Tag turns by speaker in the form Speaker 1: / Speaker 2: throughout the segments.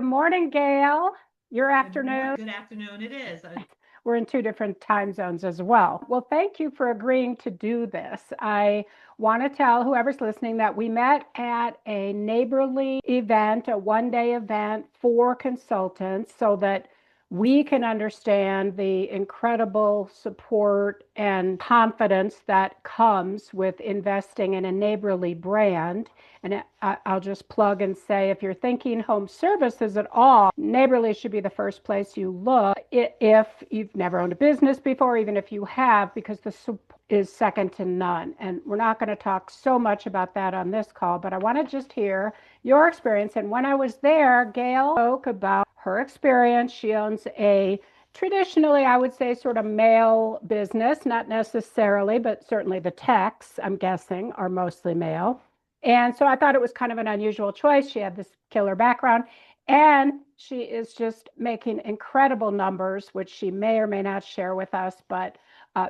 Speaker 1: morning, Gail. Your
Speaker 2: Good morning.
Speaker 1: afternoon.
Speaker 2: Good afternoon. It is.
Speaker 1: We're in two different time zones as well. Well, thank you for agreeing to do this. I want to tell whoever's listening that we met at a neighborly event, a 1 day event for consultants, so that we can understand the incredible support and confidence that comes with investing in a neighborly brand. And I'll just plug and say, if you're thinking home services at all, Neighborly should be the first place you look if you've never owned a business before, even if you have, because the support is second to none. And we're not going to talk so much about that on this call, but I want to just hear your experience. And when I was there, Gail spoke about her experience. She owns a traditionally, I would say, sort of male business, not necessarily, but certainly the techs, I'm guessing, are mostly male. And so I thought it was kind of an unusual choice. She had this killer background, and she is just making incredible numbers, which she may or may not share with us. But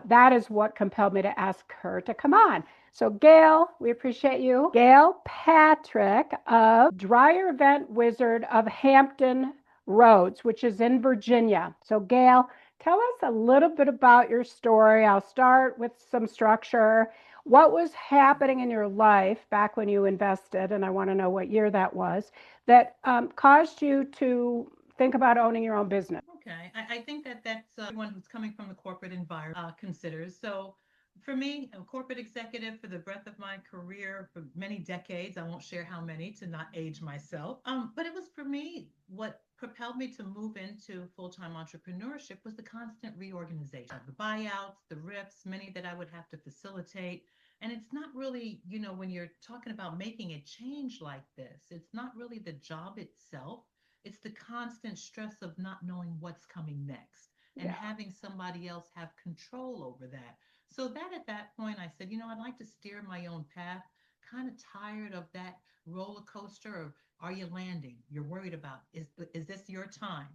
Speaker 1: that is what compelled me to ask her to come on. So, Gail, we appreciate you. Gail Patrick of Dryer Vent Wizard of Hampton Roads, which is in Virginia. So, Gail, tell us a little bit about your story. I'll start with some structure. What was happening in your life back when you invested? And I want to know what year that was that caused you to think about owning your own business.
Speaker 2: Okay. I think that's everyone who's coming from the corporate environment considers. So for me, a corporate executive for the breadth of my career for many decades, I won't share how many to not age myself. But it was for me what propelled me to move into full-time entrepreneurship was the constant reorganization, the buyouts, the RIFs, many that I would have to facilitate. And it's not really, when you're talking about making a change like this, it's not really the job itself. It's the constant stress of not knowing what's coming next and
Speaker 1: Yeah.
Speaker 2: having somebody else have control over that. So that at that point, I said, I'd like to steer my own path. Kind of tired of that roller coaster of are you landing? You're worried about is this your time?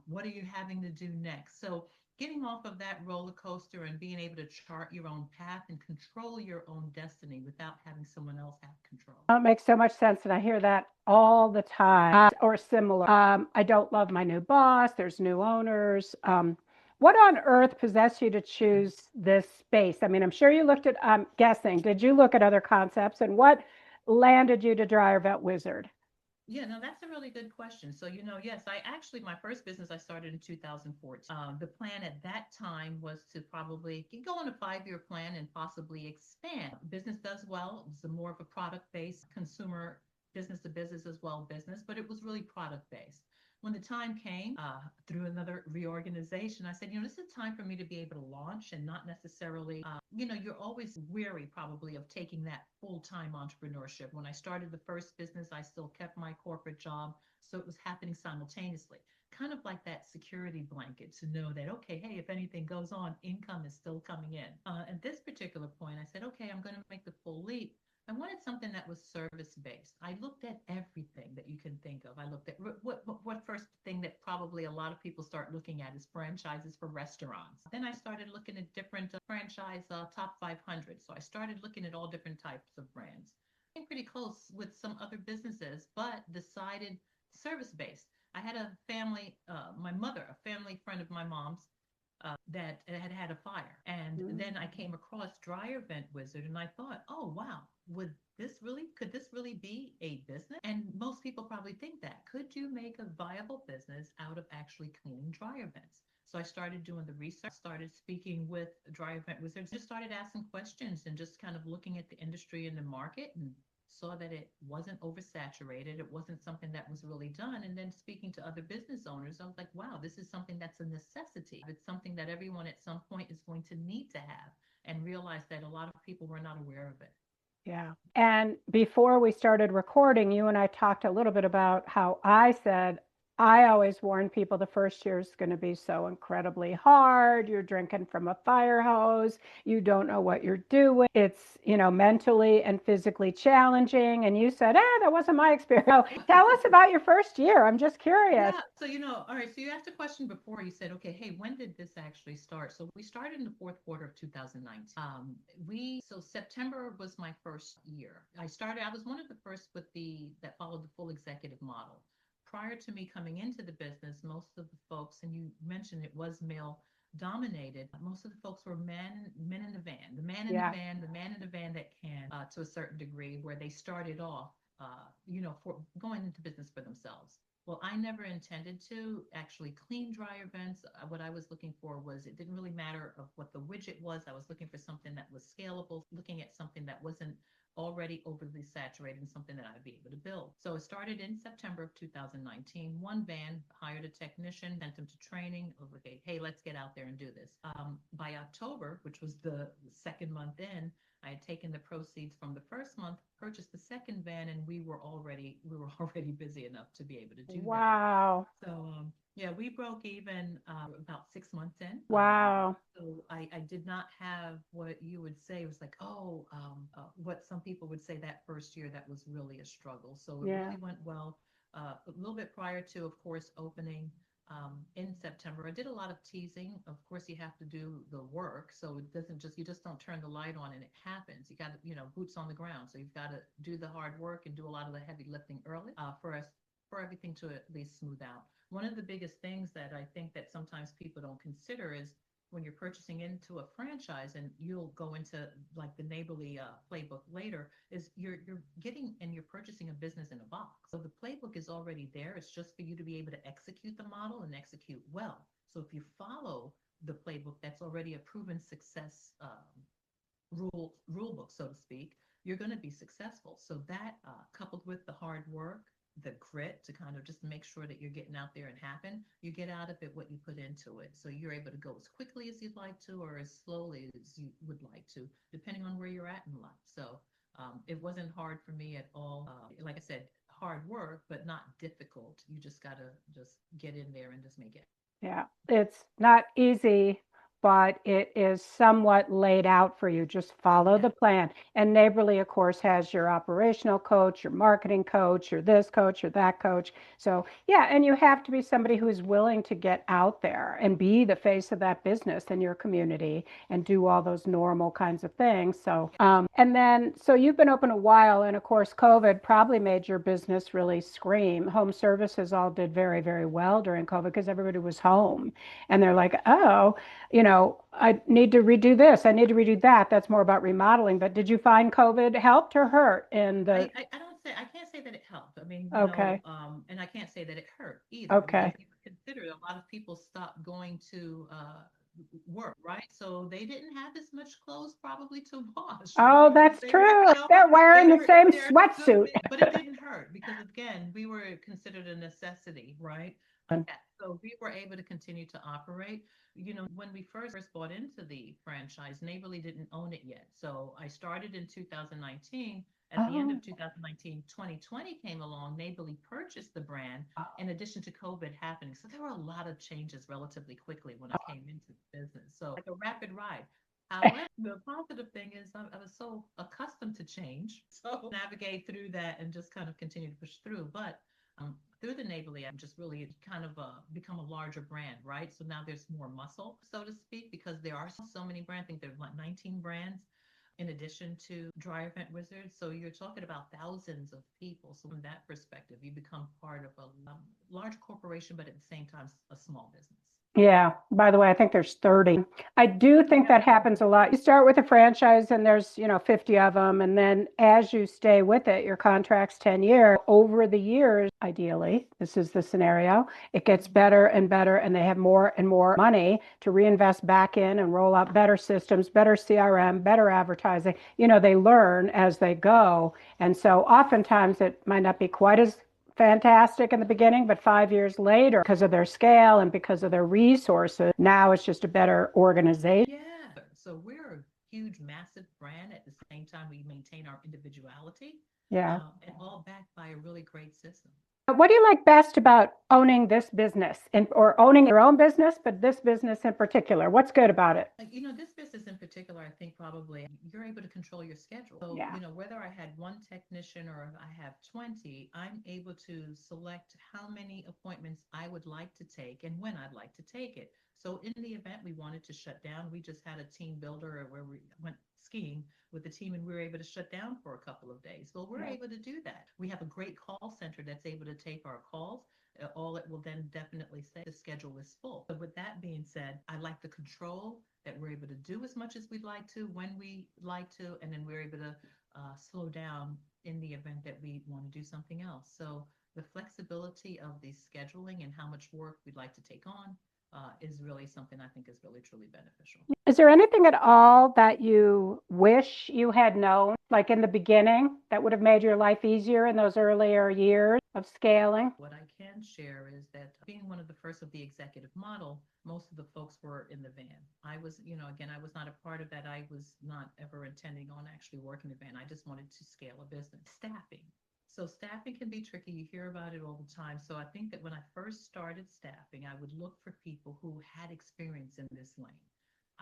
Speaker 2: What are you having to do next? So getting off of that roller coaster and being able to chart your own path and control your own destiny without having someone else have control.
Speaker 1: It makes so much sense. And I hear that all the time or similar. I don't love my new boss. There's new owners. What on earth possessed you to choose this space? I mean, I'm sure you looked at, I'm guessing, did you look at other concepts and what landed you to Dryer Vet Wizard?
Speaker 2: Yeah, no, that's a really good question. So, yes, my first business I started in 2014. The plan at that time was to probably go on a 5-year plan and possibly expand. Business does well. It's more of a product based consumer business to business as well business, but it was really product based. When the time came through another reorganization, I said, this is time for me to be able to launch and not necessarily, you're always weary probably of taking that full time entrepreneurship. When I started the first business, I still kept my corporate job. So it was happening simultaneously, kind of like that security blanket to know that, okay, hey, if anything goes on, income is still coming in. At this particular point, I said, okay, I'm going to make the full leap. I wanted something that was service based. I looked at everything that you can think of. I looked at what first thing that probably a lot of people start looking at is franchises for restaurants. Then I started looking at different franchise top 500. So I started looking at all different types of brands. Came pretty close with some other businesses, but decided service based. I had a family, my mother, a family friend of my mom's that had had a fire. And
Speaker 1: Mm.
Speaker 2: then I came across Dryer Vent Wizard and I thought, oh, wow, could this really be a business? And most people probably think that. Could you make a viable business out of actually cleaning dryer vents? So I started doing the research, started speaking with Dryer Vent Wizards, just started asking questions and just kind of looking at the industry and the market and saw that it wasn't oversaturated. It wasn't something that was really done. And then speaking to other business owners, I was like, wow, this is something that's a necessity. It's something that everyone at some point is going to need to have and realize that a lot of people were not aware of it.
Speaker 1: Yeah. And before we started recording, you and I talked a little bit about how I said, I always warn people the first year is going to be so incredibly hard. You're drinking from a fire hose. You don't know what you're doing. It's, mentally and physically challenging. And you said, that wasn't my experience. So tell us about your first year. I'm just curious.
Speaker 2: Yeah. So, all right. So you asked a question before. You said, okay, hey, when did this actually start? So we started in the fourth quarter of 2019. So September was my first year. I was one of the first that followed the full executive model. prior to me coming into the business, most of the folks, and you mentioned it was male dominated, most of the folks were men in the van,
Speaker 1: Yeah.
Speaker 2: the man in the van that can, to a certain degree, where they started off, for going into business for themselves. Well, I never intended to actually clean dryer vents. What I was looking for was, it didn't really matter of what the widget was. I was looking for something that was scalable, looking at something that wasn't already overly saturated, and something that I'd be able to build. So it started in September of 2019. One van hired a technician, sent him to training. Okay, hey, let's get out there and do this. By October, which was the second month in, I had taken the proceeds from the first month, purchased the second van, and we were already busy enough to be able to do that.
Speaker 1: Wow.
Speaker 2: So yeah, we broke even about 6 months in.
Speaker 1: Wow.
Speaker 2: So I did not have what you would say was like, oh, what some people would say that first year, that was really a struggle. So it
Speaker 1: Yeah.
Speaker 2: really went well. A little bit prior to, of course, opening in September, I did a lot of teasing. Of course, you have to do the work. So it doesn't just, you just don't turn the light on and it happens. You got to, boots on the ground. So you've got to do the hard work and do a lot of the heavy lifting early for us, for everything to at least smooth out. One of the biggest things that I think that sometimes people don't consider is, when you're purchasing into a franchise, and you'll go into like the neighborly playbook later, is you're getting and you're purchasing a business in a box. So the playbook is already there. It's just for you to be able to execute the model and execute well. So if you follow the playbook that's already a proven success rule book, so to speak, you're going to be successful. So that, coupled with the hard work, the grit to kind of just make sure that you're getting out there and happen, you get out of it what you put into it. So you're able to go as quickly as you'd like to, or as slowly as you would like to, depending on where you're at in life. So it wasn't hard for me at all. Like I said, hard work, but not difficult. You just got to just get in there and just make it.
Speaker 1: Yeah, it's not easy, but it is somewhat laid out for you. Just follow
Speaker 2: Yeah.
Speaker 1: the plan. And Neighborly, of course, has your operational coach, your marketing coach, your this coach, your that coach. So, yeah, and you have to be somebody who is willing to get out there and be the face of that business in your community and do all those normal kinds of things. So, and then, so you've been open a while, and of course, COVID probably made your business really scream. Home services all did very, very well during COVID because everybody was home. And they're like, oh, I need to redo this. I need to redo that. That's more about remodeling. But did you find COVID helped or hurt in the,
Speaker 2: I don't say, I can't say that it helped. I mean,
Speaker 1: okay,
Speaker 2: and I can't say that it hurt either, because
Speaker 1: okay.
Speaker 2: you consider a lot of people stopped going to work, right? So they didn't have as much clothes probably to wash,
Speaker 1: Oh,
Speaker 2: right?
Speaker 1: that's
Speaker 2: They were,
Speaker 1: true. They're wearing
Speaker 2: they
Speaker 1: the
Speaker 2: were
Speaker 1: same
Speaker 2: in there to good,
Speaker 1: sweatsuit.
Speaker 2: but it didn't hurt because, again, we were considered a necessity, right? Yeah, so we were able to continue to operate. When we first bought into the franchise, Neighborly didn't own it yet. So I started in 2019. At the end
Speaker 1: Oh,
Speaker 2: of 2019, 2020 came along. Neighborly purchased the brand in addition to COVID happening. So there were a lot of changes relatively quickly when I came into the business. So like a rapid ride. However, the positive thing is I was so accustomed to change, so navigate through that and just kind of continue to push through. But through the Neighborly, I'm just really kind of become a larger brand, right? So now there's more muscle, so to speak, because there are so many brands. I think there's like 19 brands in addition to Dry Event Wizards. So you're talking about thousands of people. So from that perspective, you become part of a large corporation, but at the same time, a small business.
Speaker 1: yeah. By the way, I think there's 30. I do think
Speaker 2: Yeah.
Speaker 1: that happens a lot. You start with a franchise and there's, 50 of them. And then as you stay with it, your contract's 10 years. Over the years, ideally, this is the scenario, it gets
Speaker 2: Mhm.
Speaker 1: better and better, and they have more and more money to reinvest back in and roll out better systems, better CRM, better advertising. They learn as they go. And so oftentimes it might not be quite as fantastic in the beginning, but 5 years later, because of their scale and because of their resources, now it's just a better organization.
Speaker 2: Yeah. So we're a huge, massive brand. At the same time, we maintain our individuality,
Speaker 1: Yeah.
Speaker 2: and all backed by a really great system.
Speaker 1: What do you like best about owning this business or owning your own business, but this business in particular? What's good about it?
Speaker 2: This business in particular, I think probably you're able to control your schedule. So,
Speaker 1: Yeah.
Speaker 2: whether I had one technician or if I have 20, I'm able to select how many appointments I would like to take and when I'd like to take it. So, in the event we wanted to shut down, we just had a team builder where we went skiing with the team, and we were able to shut down for a couple of days. Well, we're
Speaker 1: Yeah.
Speaker 2: able to do that. We have a great call center that's able to take our calls. All it will then definitely say the schedule is full. So with that being said, I like the control that we're able to do as much as we'd like to when we like to, and then we're able to slow down in the event that we want to do something else. So the flexibility of the scheduling and how much work we'd like to take on is really something I think is really truly beneficial.
Speaker 1: Is there anything at all that you wish you had known, like in the beginning, that would have made your life easier in those earlier years of scaling?
Speaker 2: What I can share is that being one of the first of the executive model, most of the folks were in the van. I was, again, I was not a part of that. I was not ever intending on actually working the van. I just wanted to scale a business. Staffing. So staffing can be tricky. You hear about it all the time. So I think that when I first started staffing, I would look for people who had experience in this lane.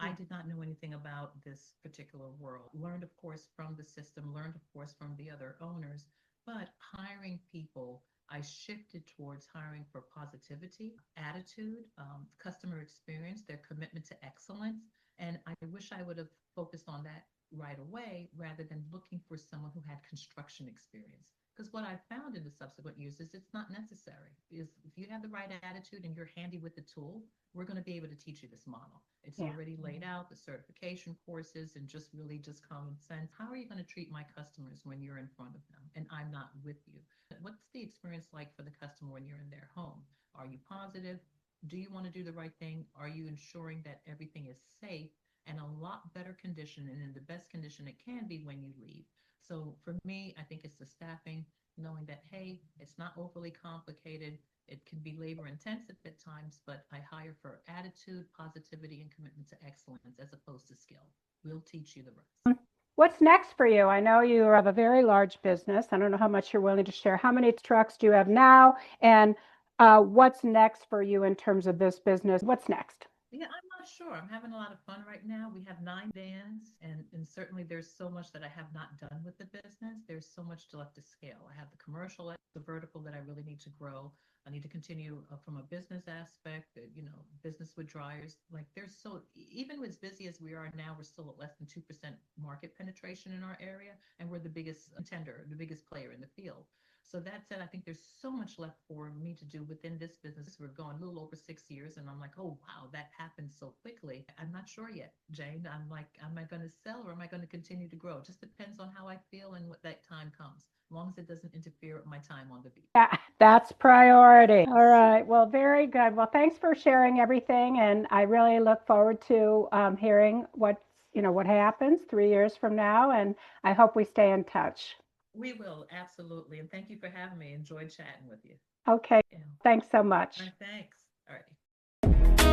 Speaker 2: I did not know anything about this particular world. Learned, of course, from the system, learned, of course, from the other owners, but hiring people, I shifted towards hiring for positivity, attitude, customer experience, their commitment to excellence. And I wish I would have focused on that right away rather than looking for someone who had construction experience. Because what I found in the subsequent years is it's not necessary. Is if you have the right attitude and you're handy with the tool, we're going to be able to teach you this model. It's
Speaker 1: Yeah.
Speaker 2: already laid out, the certification courses, and just really just common sense. How are you going to treat my customers when you're in front of them and I'm not with you? What's the experience like for the customer when you're in their home? Are you positive? Do you want to do the right thing? Are you ensuring that everything is safe and a lot better condition and in the best condition it can be when you leave? So for me, I think it's the staffing, knowing that, hey, it's not overly complicated. It can be labor intensive at times, but I hire for attitude, positivity, and commitment to excellence as opposed to skill. We'll teach you the rest.
Speaker 1: What's next for you? I know you have a very large business. I don't know how much you're willing to share. How many trucks do you have now? And what's next for you in terms of this business? What's next?
Speaker 2: Yeah, I'm not sure. I'm having a lot of fun right now. We have 9 vans, and certainly there's so much that I have not done with the business. There's so much still left to scale. I have the commercial, the vertical that I really need to grow. I need to continue from a business aspect, business with dryers. Like there's so, even as busy as we are now, we're still at less than 2% market penetration in our area, and we're the biggest contender, the biggest player in the field. So that said, I think there's so much left for me to do within this business. We're going a little over 6 years, and I'm like, oh, wow, that happened so quickly. I'm not sure yet, Jane. I'm like, am I going to sell or am I going to continue to grow? It just depends on how I feel and what that time comes, as long as it doesn't interfere with my time on the beach.
Speaker 1: Yeah, that's priority. All
Speaker 2: Yes.
Speaker 1: right. Well, very good. Well, thanks for sharing everything, and I really look forward to hearing what happens 3 years from now, and I hope we stay in touch.
Speaker 2: We will, absolutely. And thank you for having me. Enjoyed chatting with you.
Speaker 1: Okay.
Speaker 2: Yeah.
Speaker 1: Thanks so
Speaker 2: All
Speaker 1: much.
Speaker 2: right, thanks. All right.